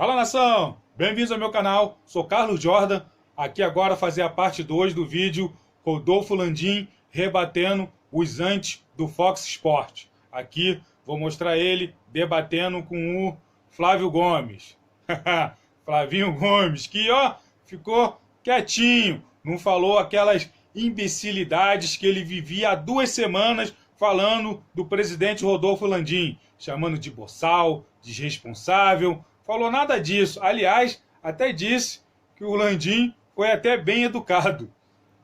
Fala, nação! Bem-vindos ao meu canal, sou Carlos Jordan, aqui agora fazer a parte 2 do vídeo Rodolfo Landim rebatendo os antes do Fox Sport. Aqui vou mostrar ele debatendo com o Flávio Gomes. Flavinho Gomes, que ficou quietinho, não falou aquelas imbecilidades que ele vivia há 2 semanas falando do presidente Rodolfo Landim, chamando de boçal, desresponsável. Falou nada disso. Aliás, até disse que o Landim foi até bem educado.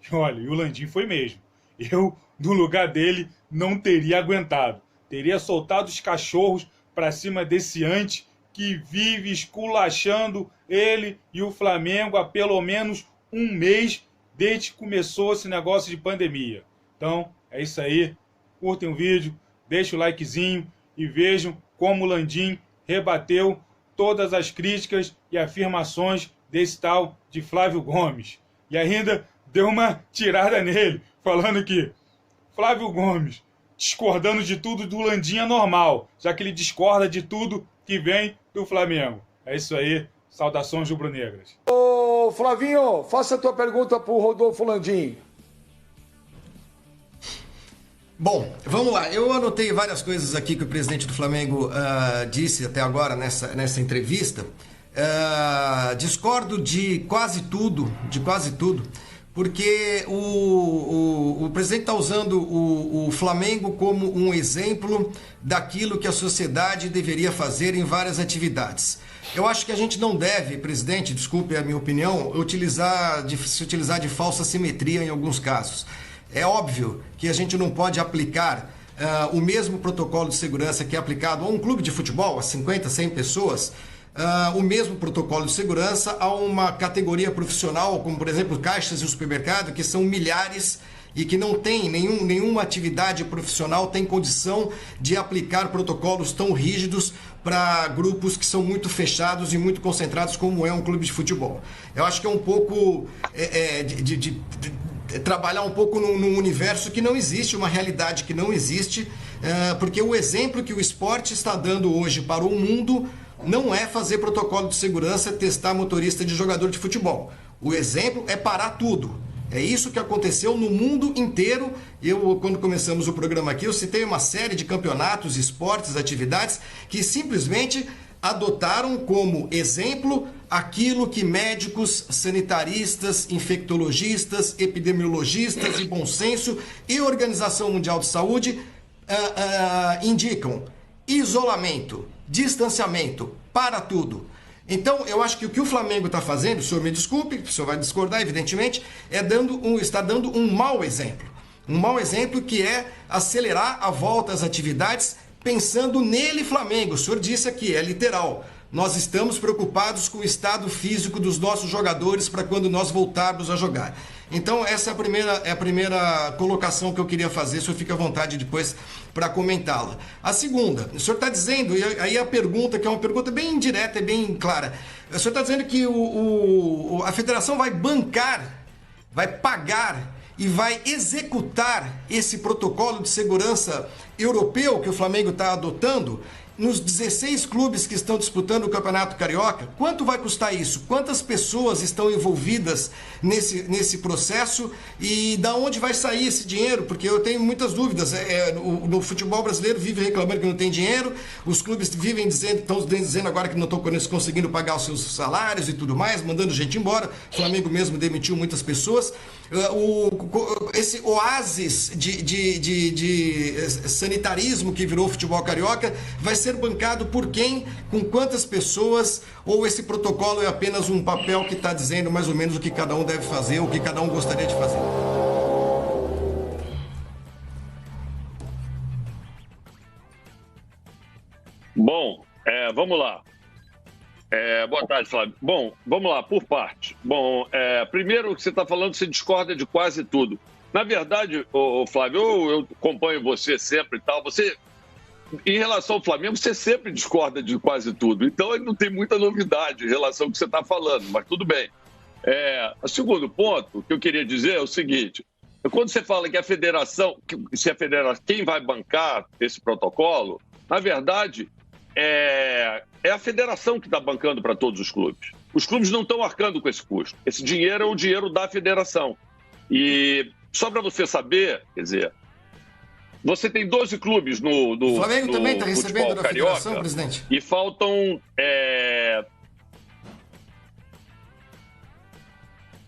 E olha, e o Landim foi mesmo. Eu, no lugar dele, não teria aguentado. Teria soltado os cachorros para cima desse ante que vive esculachando ele e o Flamengo há pelo menos 1 mês desde que começou esse negócio de pandemia. Então, é isso aí. Curtem o vídeo, deixem o likezinho e vejam como o Landim rebateu todas as críticas e afirmações desse tal de Flávio Gomes. E ainda deu uma tirada nele, falando que Flávio Gomes, discordando de tudo do Landim é normal, já que ele discorda de tudo que vem do Flamengo. É isso aí, saudações rubro-negras. Ô Flavinho, faça a tua pergunta pro Rodolfo Landim. Bom, vamos lá. Eu anotei várias coisas aqui que o presidente do Flamengo disse até agora nessa entrevista. Discordo de quase tudo, porque o presidente está usando o Flamengo como um exemplo daquilo que a sociedade deveria fazer em várias atividades. Eu acho que a gente não deve, presidente, desculpe a minha opinião, se utilizar de falsa simetria em alguns casos. É óbvio que a gente não pode aplicar o mesmo protocolo de segurança que é aplicado a um clube de futebol, a 50, 100 pessoas, o mesmo protocolo de segurança a uma categoria profissional, como por exemplo caixas de supermercado, que são milhares e que não tem nenhuma atividade profissional tem condição de aplicar protocolos tão rígidos para grupos que são muito fechados e muito concentrados como é um clube de futebol. Eu acho que é um pouco trabalhar um pouco num universo que não existe, uma realidade que não existe, porque o exemplo que o esporte está dando hoje para o mundo não é fazer protocolo de segurança, testar motorista de jogador de futebol. O exemplo é parar tudo. É isso que aconteceu no mundo inteiro. Quando começamos o programa aqui, eu citei uma série de campeonatos, esportes, atividades que simplesmente adotaram como exemplo aquilo que médicos, sanitaristas, infectologistas, epidemiologistas de bom senso e Organização Mundial de Saúde indicam: isolamento, distanciamento, para tudo. Então, eu acho que o que o Flamengo está fazendo, o senhor me desculpe, o senhor vai discordar, evidentemente, está dando um mau exemplo. Um mau exemplo que é acelerar a volta às atividades pensando nele, Flamengo. O senhor disse aqui, é literal. Nós estamos preocupados com o estado físico dos nossos jogadores para quando nós voltarmos a jogar. Então, essa é a primeira colocação que eu queria fazer. O senhor fica à vontade depois para comentá-la. A segunda, o senhor está dizendo, e aí a pergunta, que é uma pergunta bem indireta e bem clara. O senhor está dizendo que a federação vai bancar, vai pagar e vai executar esse protocolo de segurança europeu que o Flamengo está adotando nos 16 clubes que estão disputando o Campeonato Carioca. Quanto vai custar isso? Quantas pessoas estão envolvidas nesse processo e da onde vai sair esse dinheiro? Porque eu tenho muitas dúvidas. No futebol brasileiro vive reclamando que não tem dinheiro, os clubes estão dizendo agora que não estão conseguindo pagar os seus salários e tudo mais, mandando gente embora. O Flamengo mesmo demitiu muitas pessoas. Esse oásis de sanitarismo que virou o futebol carioca vai ser bancado por quem, com quantas pessoas, ou esse protocolo é apenas um papel que está dizendo mais ou menos o que cada um deve fazer, o que cada um gostaria de fazer? Bom, vamos lá. Boa tarde, Flávio. Bom, vamos lá, por parte. Bom, primeiro que você está falando, você discorda de quase tudo. Na verdade, Flávio, eu acompanho você sempre e tal. Em relação ao Flamengo, você sempre discorda de quase tudo. Então, não tem muita novidade em relação ao que você está falando, mas tudo bem. O segundo ponto que eu queria dizer é o seguinte: quando você fala que a federação, quem vai bancar esse protocolo, na verdade, é a federação que está bancando para todos os clubes. Os clubes não estão arcando com esse custo.Esse dinheiro é o dinheiro da federação. E só para você saber, quer dizer, você tem 12 clubes no O Flamengo também está recebendo da carioca, federação, presidente? e faltam...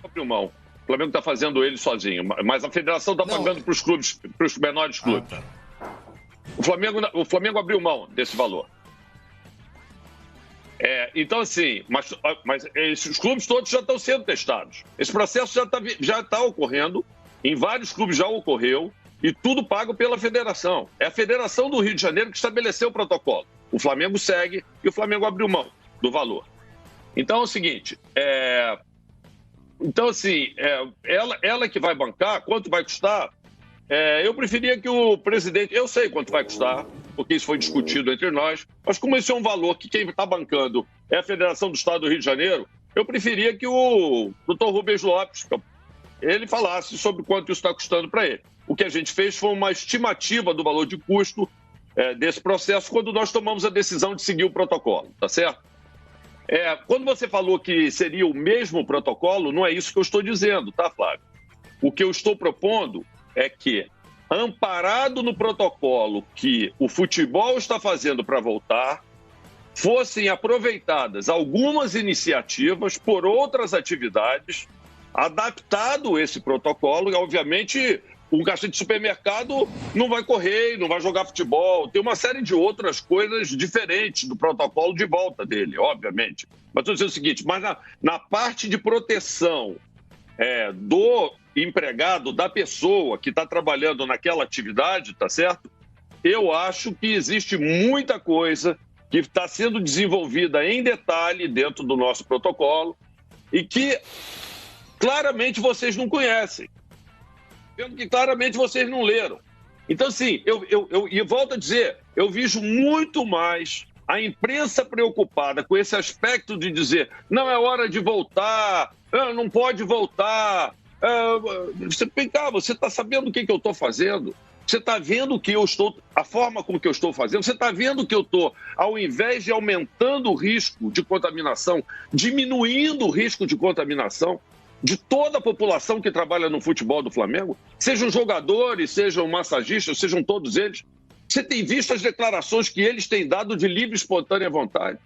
Abriu mão. O Flamengo está fazendo ele sozinho, mas a federação está pagando para os clubes, para os menores clubes. Tá. O Flamengo abriu mão desse valor. Então, assim, mas esses clubes todos já estão sendo testados. Esse processo já está ocorrendo, em vários clubes já ocorreu, e tudo pago pela federação. É a Federação do Rio de Janeiro que estabeleceu o protocolo. O Flamengo segue e o Flamengo abriu mão do valor. Então é o seguinte, então, assim, ela que vai bancar, quanto vai custar? Eu preferia que o presidente... Eu sei quanto vai custar, porque isso foi discutido entre nós, mas como esse é um valor que quem está bancando é a Federação do Estado do Rio de Janeiro, eu preferia que o doutor Rubens Lopes, ele falasse sobre quanto isso está custando para ele. O que a gente fez foi uma estimativa do valor de custo desse processo quando nós tomamos a decisão de seguir o protocolo, tá certo? Quando você falou que seria o mesmo protocolo, não é isso que eu estou dizendo, tá, Flávio? O que eu estou propondo é que, amparado no protocolo que o futebol está fazendo para voltar, fossem aproveitadas algumas iniciativas por outras atividades, adaptado esse protocolo, e obviamente um caixa de supermercado não vai correr, não vai jogar futebol, tem uma série de outras coisas diferentes do protocolo de volta dele, obviamente. Mas estou dizendo o seguinte, mas na parte de proteção do empregado, da pessoa que está trabalhando naquela atividade, tá certo? Eu acho que existe muita coisa que está sendo desenvolvida em detalhe dentro do nosso protocolo e que claramente vocês não conhecem. Vendo que claramente vocês não leram. Então, assim, eu volto a dizer, eu vejo muito mais a imprensa preocupada com esse aspecto de dizer não é hora de voltar, não pode voltar. Vem cá, você está sabendo o que eu estou fazendo? Você está vendo que eu estou, a forma como que eu estou fazendo? Você está vendo que eu estou, ao invés de aumentando o risco de contaminação, diminuindo o risco de contaminação de toda a população que trabalha no futebol do Flamengo? Sejam jogadores, sejam massagistas, sejam todos eles. Você tem visto as declarações que eles têm dado de livre e espontânea vontade.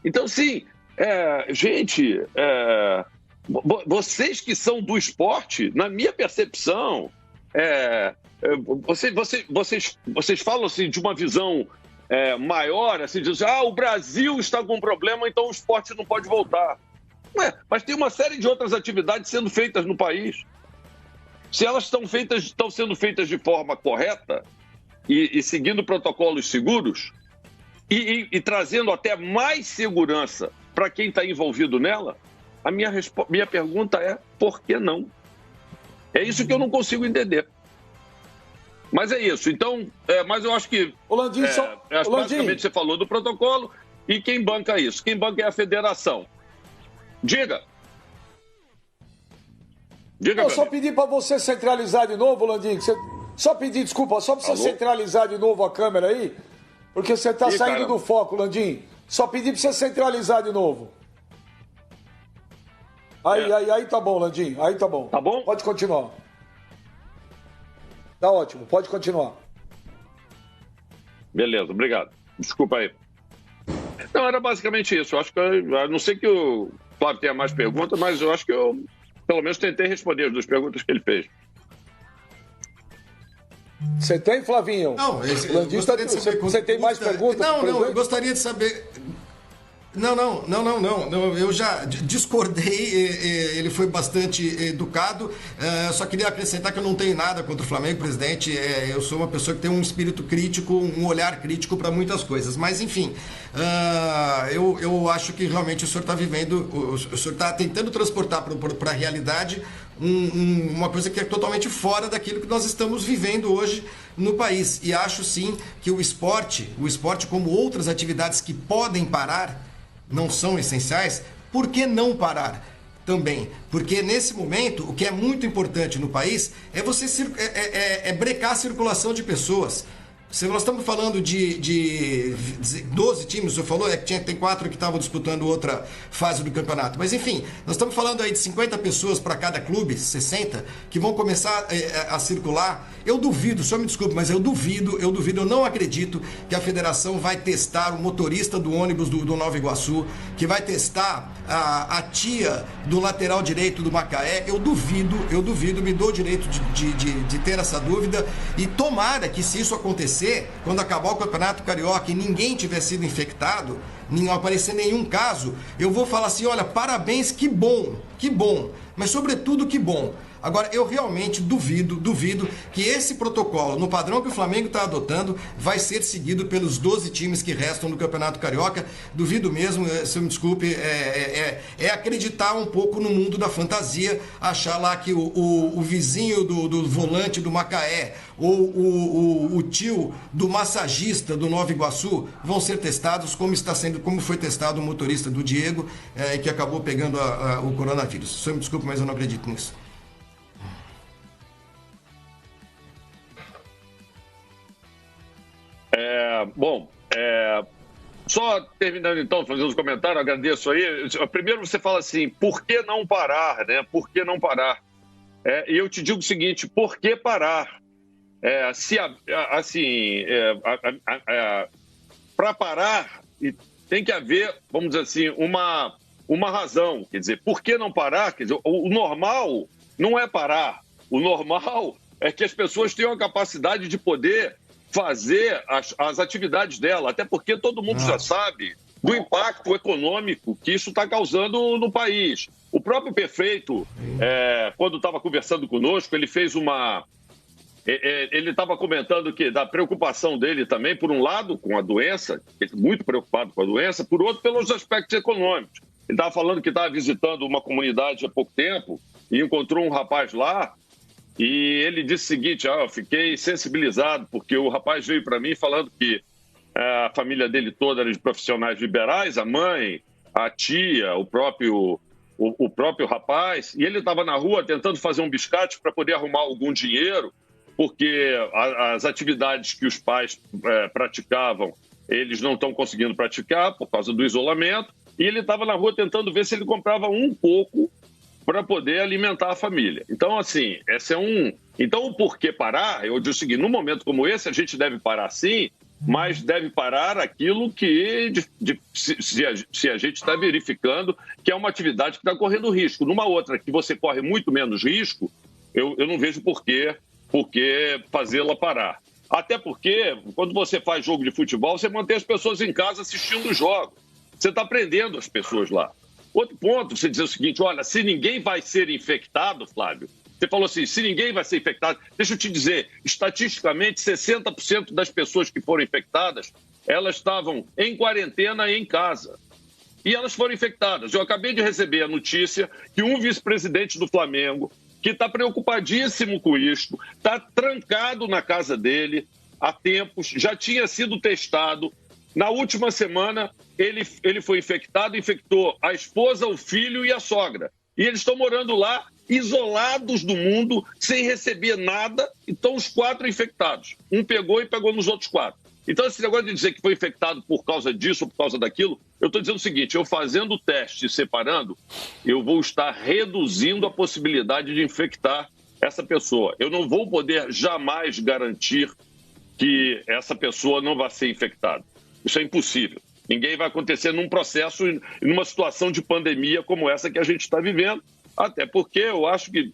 Então, sim, gente, vocês que são do esporte, na minha percepção, vocês falam assim, de uma visão maior, assim, dizem, o Brasil está com um problema, então o esporte não pode voltar. Mas tem uma série de outras atividades sendo feitas no país. Se elas estão sendo feitas de forma correta e seguindo protocolos seguros e trazendo até mais segurança para quem está envolvido nela, a minha pergunta é por que não? É isso que eu não consigo entender. Mas é isso. Então, mas eu acho que basicamente você falou do protocolo e quem banca isso? Quem banca é a federação. Diga. Eu só pedi para você centralizar de novo, Landim. Só pedir desculpa, só para você centralizar de novo a câmera aí, porque você está saindo do foco, Landim. Só pedir para você centralizar de novo. Aí tá bom, Landim. Aí tá bom. Tá bom? Pode continuar. Tá ótimo, pode continuar. Beleza, obrigado. Desculpa aí. Não, era basicamente isso. Eu acho que, a não ser que o Flávio tenha mais perguntas, mas eu acho que eu, pelo menos, tentei responder as duas perguntas que ele fez. Você tem, Flavinho? Não, você tem mais perguntas? Não, eu gostaria de saber... Não. Eu já discordei, ele foi bastante educado. Só queria acrescentar que eu não tenho nada contra o Flamengo, presidente. Eu sou uma pessoa que tem um espírito crítico, um olhar crítico para muitas coisas. Mas, enfim, eu acho que realmente o senhor está vivendo, o senhor está tentando transportar para a realidade uma coisa que é totalmente fora daquilo que nós estamos vivendo hoje no país. E acho sim que o esporte, como outras atividades que podem parar, não são essenciais. Por que não parar também? Porque nesse momento, o que é muito importante no país é você brecar a circulação de pessoas. Se nós estamos falando de 12 times, você falou, tem 4 que estavam disputando outra fase do campeonato. Mas enfim, nós estamos falando aí de 50 pessoas para cada clube, 60, que vão começar a circular. Eu duvido, só me desculpe, mas eu duvido, eu não acredito que a federação vai testar o motorista do ônibus do Nova Iguaçu, que vai testar a tia do lateral direito do Macaé. Eu duvido, me dou o direito de ter essa dúvida. E tomara que, se isso acontecer, quando acabar o Campeonato Carioca e ninguém tiver sido infectado, não aparecer nenhum caso, eu vou falar assim, olha, parabéns, que bom, mas sobretudo que bom. Agora, eu realmente duvido que esse protocolo, no padrão que o Flamengo está adotando, vai ser seguido pelos 12 times que restam no Campeonato Carioca. Duvido mesmo, se me desculpe, é acreditar um pouco no mundo da fantasia, achar lá que o vizinho do volante do Macaé ou o tio do massagista do Nova Iguaçu vão ser testados como foi testado o motorista do Diego, que acabou pegando o coronavírus. Só me desculpe, mas eu não acredito nisso. Só terminando então, fazendo os comentários, agradeço aí. Primeiro você fala assim, por que não parar, né? Por que não parar? E eu te digo o seguinte, por que parar? Para parar, tem que haver, vamos dizer assim, uma razão. Quer dizer, por que não parar? Quer dizer, o normal não é parar. O normal é que as pessoas tenham a capacidade de poder fazer as atividades dela, até porque todo mundo já sabe do impacto econômico que isso está causando no país. O próprio prefeito, quando estava conversando conosco, ele fez ele estava comentando que da preocupação dele também, por um lado, com a doença, muito preocupado com a doença, por outro, pelos aspectos econômicos. Ele estava falando que estava visitando uma comunidade há pouco tempo e encontrou um rapaz lá. E ele disse o seguinte, eu fiquei sensibilizado, porque o rapaz veio para mim falando que a família dele toda era de profissionais liberais, a mãe, a tia, o próprio rapaz, e ele estava na rua tentando fazer um biscate para poder arrumar algum dinheiro, porque as atividades que os pais praticavam, eles não estão conseguindo praticar por causa do isolamento, e ele estava na rua tentando ver se ele comprava um pouco para poder alimentar a família. Então, assim, Então, o porquê parar? Eu digo o seguinte, num momento como esse, a gente deve parar sim, mas deve parar aquilo que, se a gente está verificando que é uma atividade que está correndo risco. Numa outra que você corre muito menos risco, eu não vejo por que fazê-la parar. Até porque, quando você faz jogo de futebol, você mantém as pessoas em casa assistindo os jogos. Você está prendendo as pessoas lá. Outro ponto, você dizer o seguinte, olha, se ninguém vai ser infectado, Flávio, você falou assim, se ninguém vai ser infectado, deixa eu te dizer, estatisticamente, 60% das pessoas que foram infectadas, elas estavam em quarentena em casa. E elas foram infectadas. Eu acabei de receber a notícia que um vice-presidente do Flamengo, que está preocupadíssimo com isso, está trancado na casa dele há tempos, já tinha sido testado. Na última semana, ele foi infectado, infectou a esposa, o filho e a sogra. E eles estão morando lá, isolados do mundo, sem receber nada, e estão os 4 infectados. Um pegou e pegou nos outros 4. Então, esse negócio de dizer que foi infectado por causa disso ou por causa daquilo, eu estou dizendo o seguinte, eu fazendo o teste e separando, eu vou estar reduzindo a possibilidade de infectar essa pessoa. Eu não vou poder jamais garantir que essa pessoa não vai ser infectada. Isso é impossível. Ninguém vai acontecer num processo, numa situação de pandemia como essa que a gente está vivendo, até porque eu acho que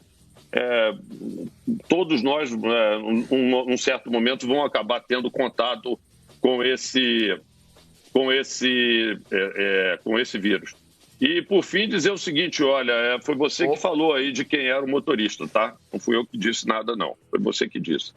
todos nós, num certo momento, vão acabar tendo contato com esse vírus. E, por fim, dizer o seguinte, olha, foi você que falou aí de quem era o motorista, tá? Não fui eu que disse nada, não. Foi você que disse.